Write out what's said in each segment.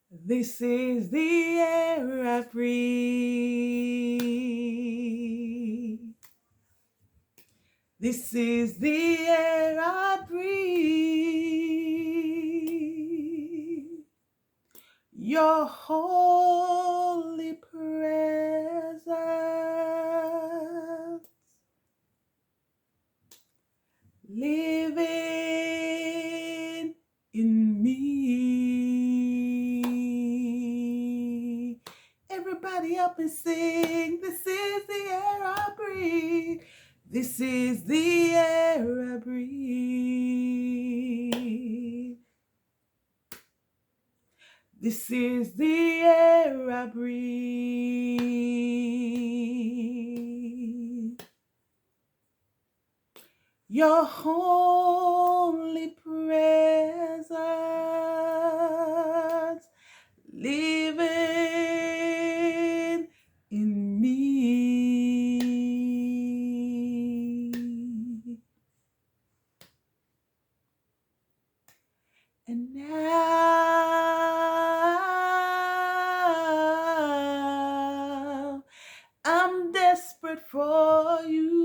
This is the air I breathe. This is the air I breathe. Your holy presence living in me. Everybody up and sing. This is the air I breathe. This is the air I breathe. This is the air I breathe. Your holy presence living in me. And now I'm desperate for you.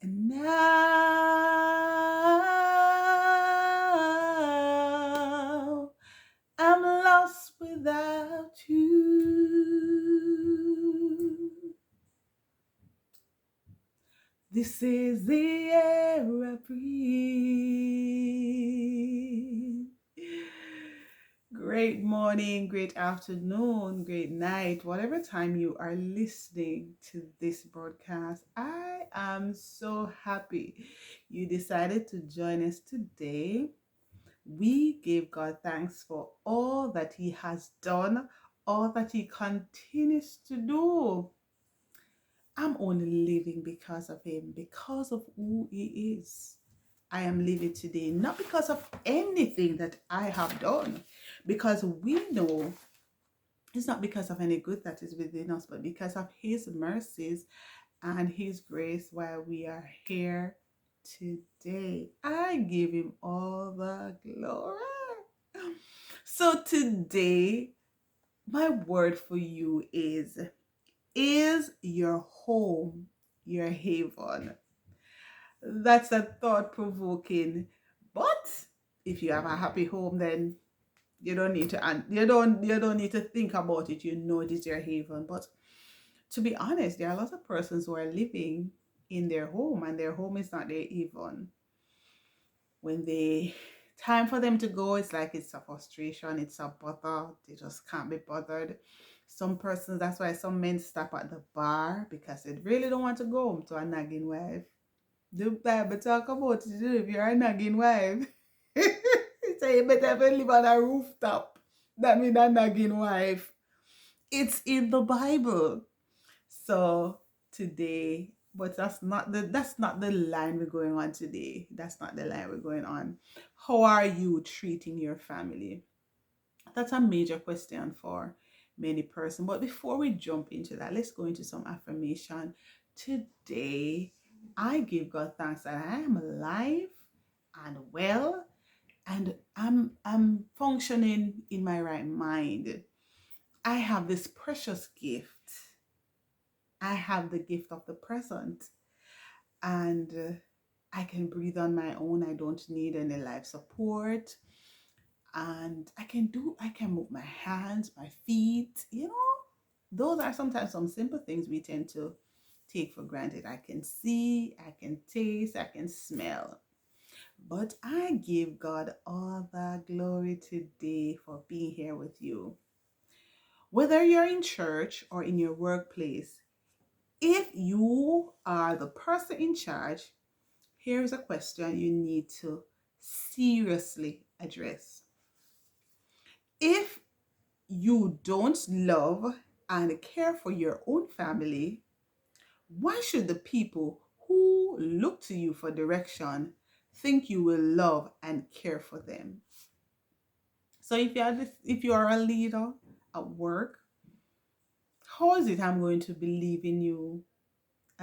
And now I'm lost without you. This is the air I breathe. Great morning, great afternoon, great night, whatever time you are listening to this broadcast. I am so happy you decided to join us today. We give God thanks for all that He has done, all that He continues to do. I'm only living because of Him, because of who He is. I am living today, not because of anything that I have done, because we know it's not because of any good that is within us, but because of His mercies and His grace while we are here today. I give Him all the glory. So today, my word for you is your home your haven? That's a thought provoking. But if you have a happy home, then you don't need to you don't need to think about it. You know it is your haven. But to be honest, there are a lot of persons who are living in their home and their home is not their haven. When they time for them to go, it's like it's a frustration, it's a bother. They just can't be bothered. Some persons, that's why some men stop at the bar because they really don't want to go home to a nagging wife. The Bible talk about it, if you're a nagging wife. So you better have live on a rooftop. That means a nagging wife. It's in the Bible. So today, but that's not the line we're going on today. That's not the line we're going on. How are you treating your family? That's a major question for many persons. But before we jump into that, let's go into some affirmation. Today, I give God thanks that I am alive and well and I'm functioning in my right mind. I have this precious gift. I have the gift of the present and I can breathe on my own. I don't need any life support and I can move my hands, my feet, those are sometimes some simple things we tend to take for granted. I can see, I can taste, I can smell. But I give God all the glory today for being here with you. Whether you're in church or in your workplace, if you are the person in charge, here's a question you need to seriously address. If you don't love and care for your own family, why should the people who look to you for direction think you will love and care for them? So if you are a leader at work, how is it I'm going to believe in you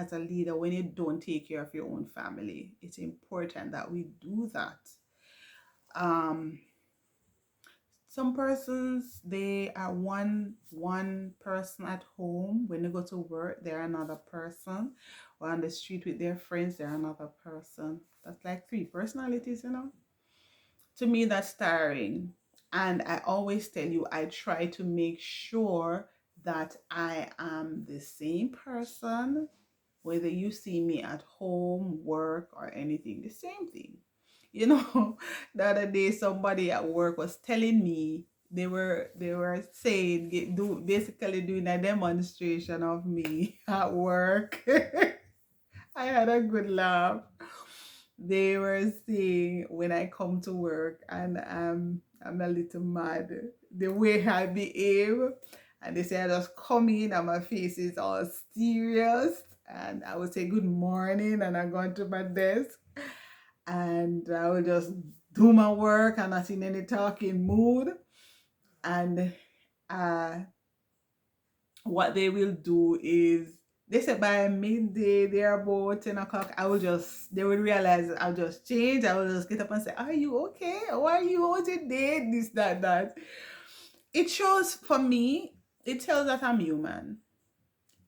as a leader when you don't take care of your own family. It's important that we do that. Um, some persons, they are one person at home. When they go to work, they're another person. Or on the street with their friends, they're another person. That's like three personalities, you know. To me, that's tiring. And I always tell you, I try to make sure that I am the same person, whether you see me at home, work, or anything, the same thing. You know, the other day somebody at work was telling me they were saying basically doing a demonstration of me at work. I had a good laugh. They were saying when I come to work and I'm a little mad, the way I behave, and they say I just come in and my face is all serious, and I would say good morning and I go into my desk and I will just do my work and not in any talking mood. And uh, what they will do is they said by midday, they're about 10 o'clock. They will realize I'll just change. I will just get up and say, are you okay? How are you? How's your day? This, that, that. It shows for me, it tells that I'm human.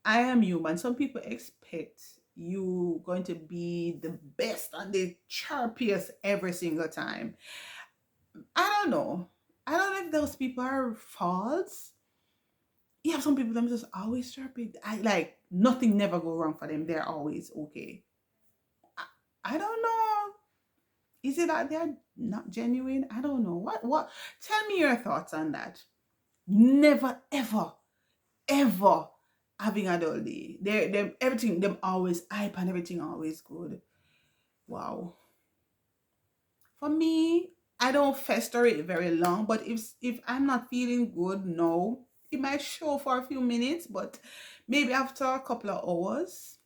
I am human. Some people expect you going to be the best and the sharpest every single time. I don't know. I don't know if those people are false. You have some people that just always sharpie. I like nothing never go wrong for them. They're always okay. I, I don't know. Is it that they're not genuine? I don't know. What tell me your thoughts on that. Never ever, ever having a dull day. They're everything them always hype and everything always good. Wow. For me, I don't fester it very long, but if I'm not feeling good, no, it might show for a few minutes, but maybe after a couple of hours,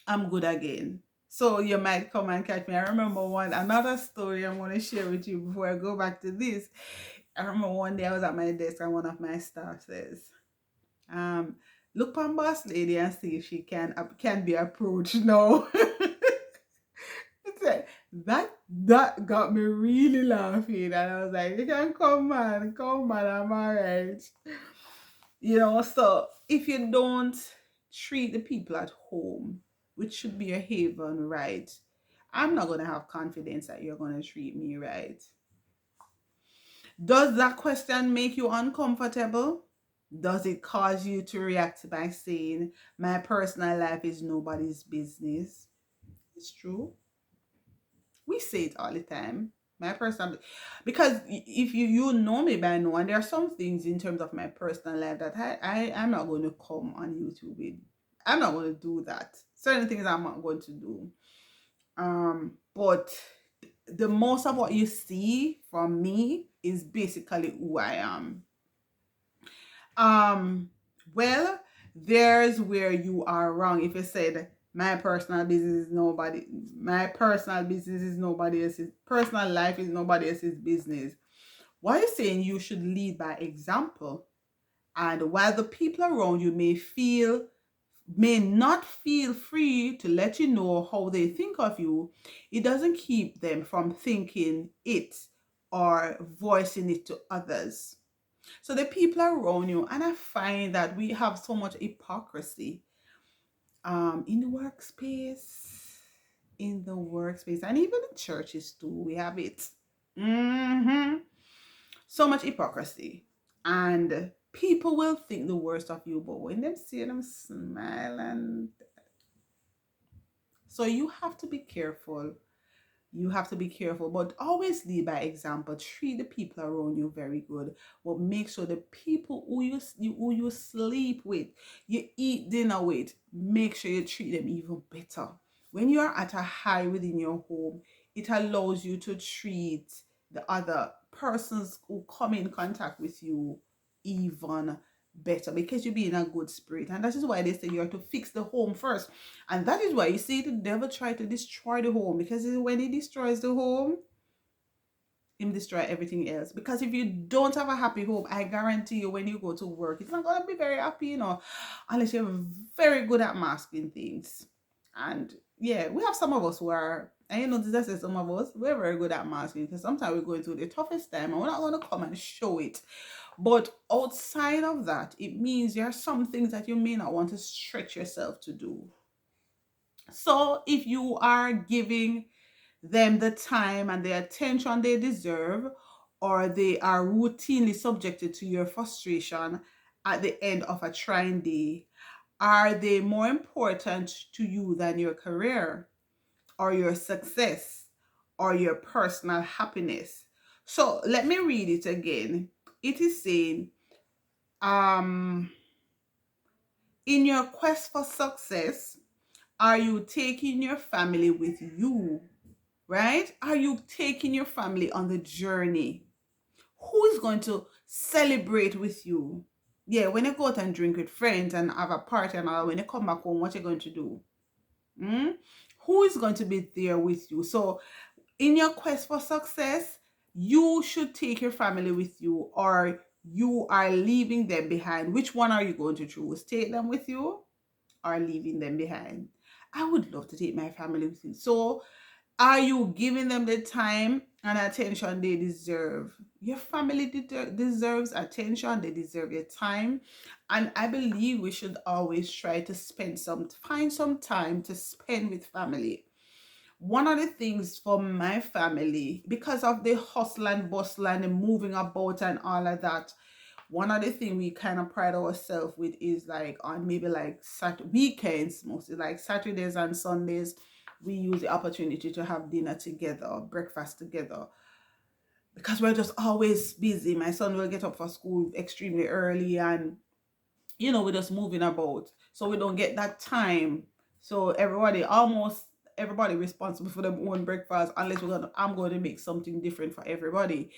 I'm good again. So you might come and catch me. I remember another story I'm going to share with you before I go back to this. I remember one day I was at my desk and one of my staff says, um, look on boss lady and see if she can be approached now. That got me really laughing, and I was like, "You can come man, I'm alright." You know, so if you don't treat the people at home, which should be a haven, right? I'm not gonna have confidence that you're gonna treat me right. Does that question make you uncomfortable? Does it cause you to react by saying, "My personal life is nobody's business"? It's true. We say it all the time. My personal, because if you know me by now, and there are some things in terms of my personal life that I'm not going to come on YouTube with. I'm not going to do that. Certain things I'm not going to do. But the most of what you see from me is basically who I am. Um, well, there's where you are wrong. If you said my personal business is nobody else's, personal life is nobody else's business. What you're saying, you should lead by example. And while the people around you may not feel free to let you know how they think of you, it doesn't keep them from thinking it or voicing it to others. So the people around you, and I find that we have so much hypocrisy in the workspace, and even in churches too. We have it. So much hypocrisy, and people will think the worst of you, but when they see them smile, and so you have to be careful. You have to be careful, but always lead by example. Treat the people around you very good, but make sure the people who you sleep with, you eat dinner with, make sure you treat them even better. When you are at a high within your home, it allows you to treat the other persons who come in contact with you even better, because you be in a good spirit. And that is why they say you have to fix the home first. And that is why you see the devil try to destroy the home, because when he destroys the home, him destroy everything else. Because if you don't have a happy home, I guarantee you when you go to work, it's not gonna be very happy, unless you're very good at masking things. And yeah, we have some of us who are, and this is some of us, we're very good at masking because sometimes we're going through the toughest time and we're not gonna come and show it. But outside of that, it means there are some things that you may not want to stretch yourself to do. So if you are giving them the time and the attention they deserve, or they are routinely subjected to your frustration at the end of a trying day, are they more important to you than your career or your success or your personal happiness? So let me read it again. It is saying, um, in your quest for success, are you taking your family with you? Right? Are you taking your family on the journey? Who is going to celebrate with you? Yeah, when you go out and drink with friends and have a party and all, when you come back home, what you going to do? Hmm? Who is going to be there with you? So, in your quest for success, you should take your family with you, or you are leaving them behind. Which one are you going to choose? Take them with you or leaving them behind? I would love to take my family with me. So, are you giving them the time and attention they deserve? Your family deserves attention, they deserve your time. And I believe we should always try to find some time to spend with family. One of the things for my family, because of the hustle and bustle and the moving about and all of that, one of the things we kind of pride ourselves with is like on maybe like weekends, mostly like Saturdays and Sundays, we use the opportunity to have dinner together, breakfast together, because we're just always busy. My son will get up for school extremely early, and we're just moving about, so we don't get that time. So almost everybody responsible for their own breakfast, unless I'm going to make something different for everybody.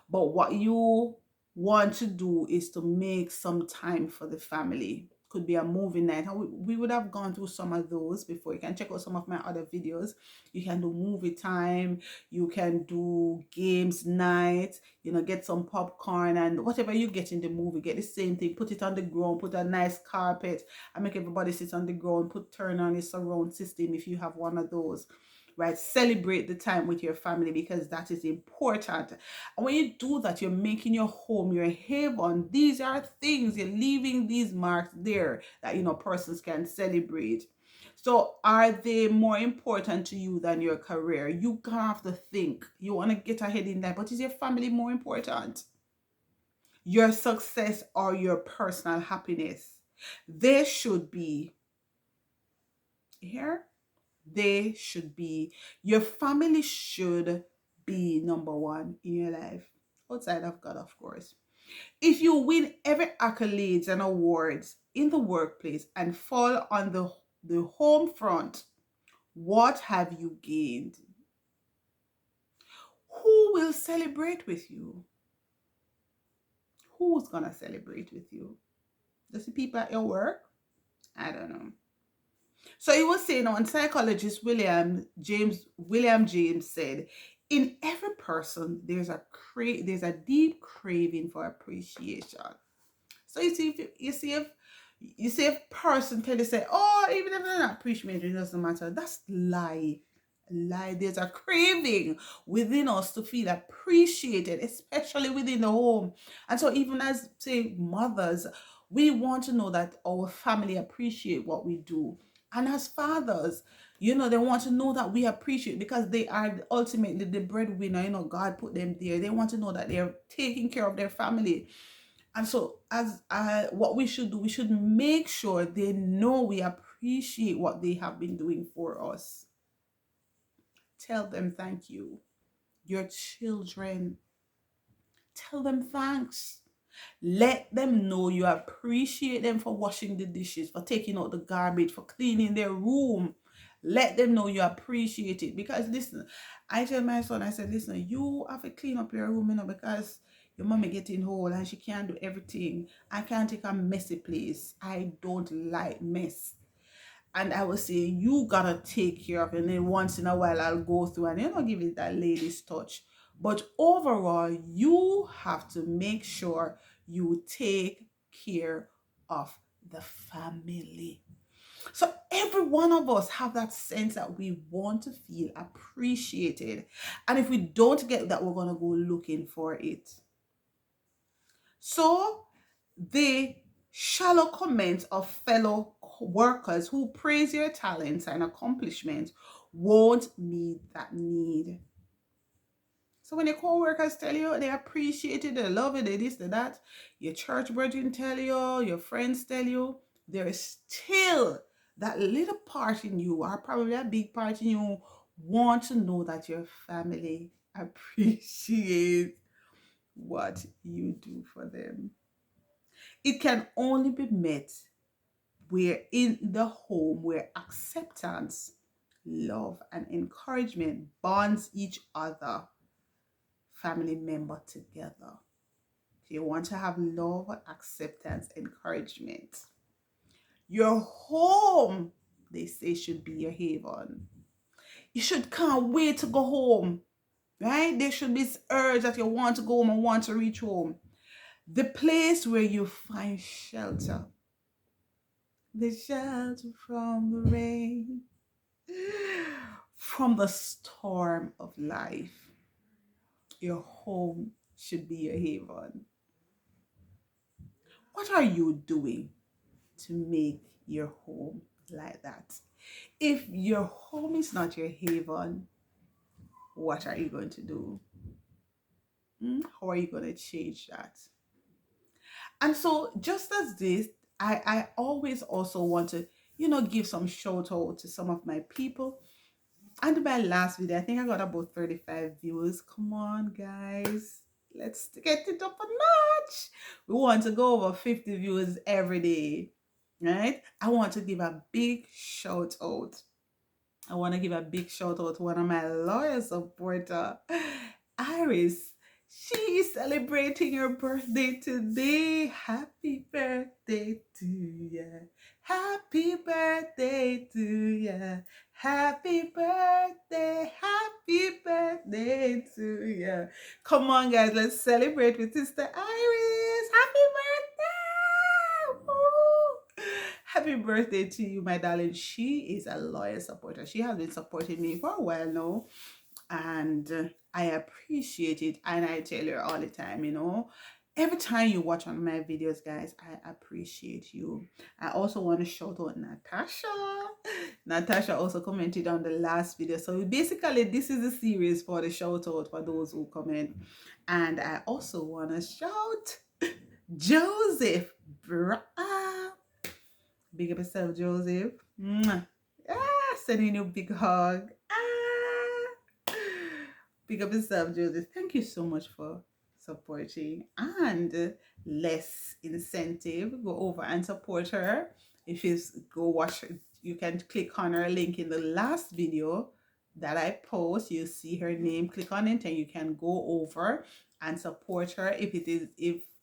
But what you want to do is to make some time for the family. Could be a movie night, and we would have gone through some of those before. You can check out some of my other videos. You can do movie time, you can do games night, get some popcorn and whatever you get in the movie, get the same thing, put it on the ground, put a nice carpet and make everybody sit on the ground, turn on a surround system if you have one of those. Right? Celebrate the time with your family, because that is important. And when you do that, you're making your home your haven. These are things, you're leaving these marks there that persons can celebrate. So are they more important to you than your career? You have to think. You want to get ahead in that, but is your family more important? Your success or your personal happiness? They should be here. They should be. Your family should be number one in your life, outside of God, of course. If you win every accolades and awards in the workplace and fall on the home front, what have you gained? Who will celebrate with you? Who's gonna celebrate with you? Just the people at your work? I don't know. So he was saying on psychologist William James said, in every person there's a deep craving for appreciation. So you see if person tell you say, oh, even if they're not appreciated, it doesn't matter. That's lie. Lie. There's a craving within us to feel appreciated, especially within the home. And so even as say mothers, we want to know that our family appreciate what we do. And as fathers, they want to know that we appreciate, because they are ultimately the breadwinner. God put them there. They want to know that they're taking care of their family. And so, as what we should do, we should make sure they know we appreciate what they have been doing for us. Tell them thank you. Your children, tell them thanks. Let them know you appreciate them for washing the dishes, for taking out the garbage, for cleaning their room. Let them know you appreciate it. Because listen, I tell my son, I said, listen, you have to clean up your room, because your mommy getting old and she can't do everything. I can't take a messy place. I don't like mess. And I was saying, you gotta take care of it. And then once in a while, I'll go through and give it that lady's touch. But overall, you have to make sure you take care of the family. So every one of us have that sense that we want to feel appreciated. And if we don't get that, we're going to go looking for it. So the shallow comments of fellow workers who praise your talents and accomplishments won't meet that need. So when your co-workers tell you they appreciate it, they love it, they this, they that, your church brethren tell you, your friends tell you, there is still that little part in you, or probably a big part in you, want to know that your family appreciates what you do for them. It can only be met where in the home where acceptance, love, and encouragement bonds each other family member together. If you want to have love, acceptance, encouragement, your home, they say, should be your haven. You should can't wait to go home, right? There should be this urge that you want to go home and want to reach home. The place where you find shelter, the shelter from the rain, from the storm of life. Your home should be your haven. What are you doing to make your home like that? If your home is not your haven, what are you going to do? How are you going to change that? And so, just as this, I always also want to, give some shout out to some of my people. And my last video, I think I got about 35 views. Come on, guys. Let's get it up a notch. We want to go over 50 views every day, right? I want to give a big shout out. I want to give a big shout out to one of my loyal supporter, Iris. She is celebrating her birthday today. Happy birthday to you. Happy birthday to you. Happy birthday. Happy birthday to you. Come on, guys. Let's celebrate with Sister Iris. Happy birthday. Woo! Happy birthday to you, my darling. She is a loyal supporter. She has been supporting me for a while now, and I appreciate it. And I tell her all the time, every time you watch one of my videos, guys, I appreciate you. I also want to shout out Natasha. Natasha also commented on the last video. So basically, this is a series for the shout out for those who comment. And I also want to shout Joseph. Big up yourself, Joseph. Mwah. Sending you a big hug. Big up yourself, Joseph. Thank you so much for supporting. And less incentive, go over and support her. If you go watch it, you can click on her link in the last video that I post. You see her name, click on it, and you can go over and support her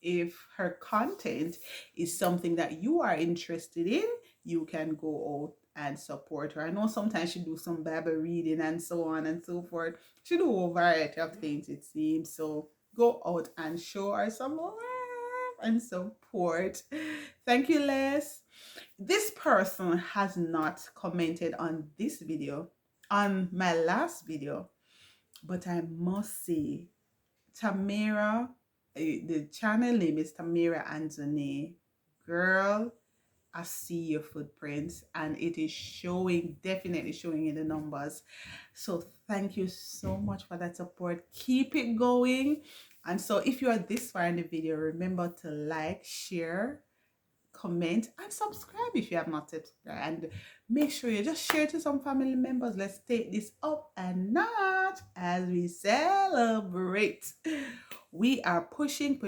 if her content is something that you are interested in. You can go out and support her. I know sometimes she do some Bible reading and so on and so forth. She do a variety of things, it seems. So go out and show her some love and support. Thank you, Les. This person has not commented on this video, on my last video, but I must say, Tamara, the channel name is Tamara Anthony. Girl, I see your footprints and it is showing, definitely showing in the numbers. So thank you so much for that support. Keep it going. And so if you are this far in the video, remember to like, share, comment, and subscribe if you have not subscribed. And make sure you just share to some family members. Let's take this up a notch as we celebrate. We are pushing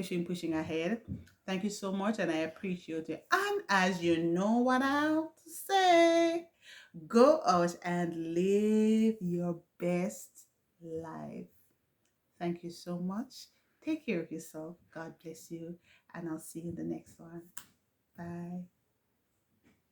ahead. Thank you so much, and I appreciate it. And as you know what I have to say, go out and live your best life. Thank you so much. Take care of yourself. God bless you, and I'll see you in the next one. Bye.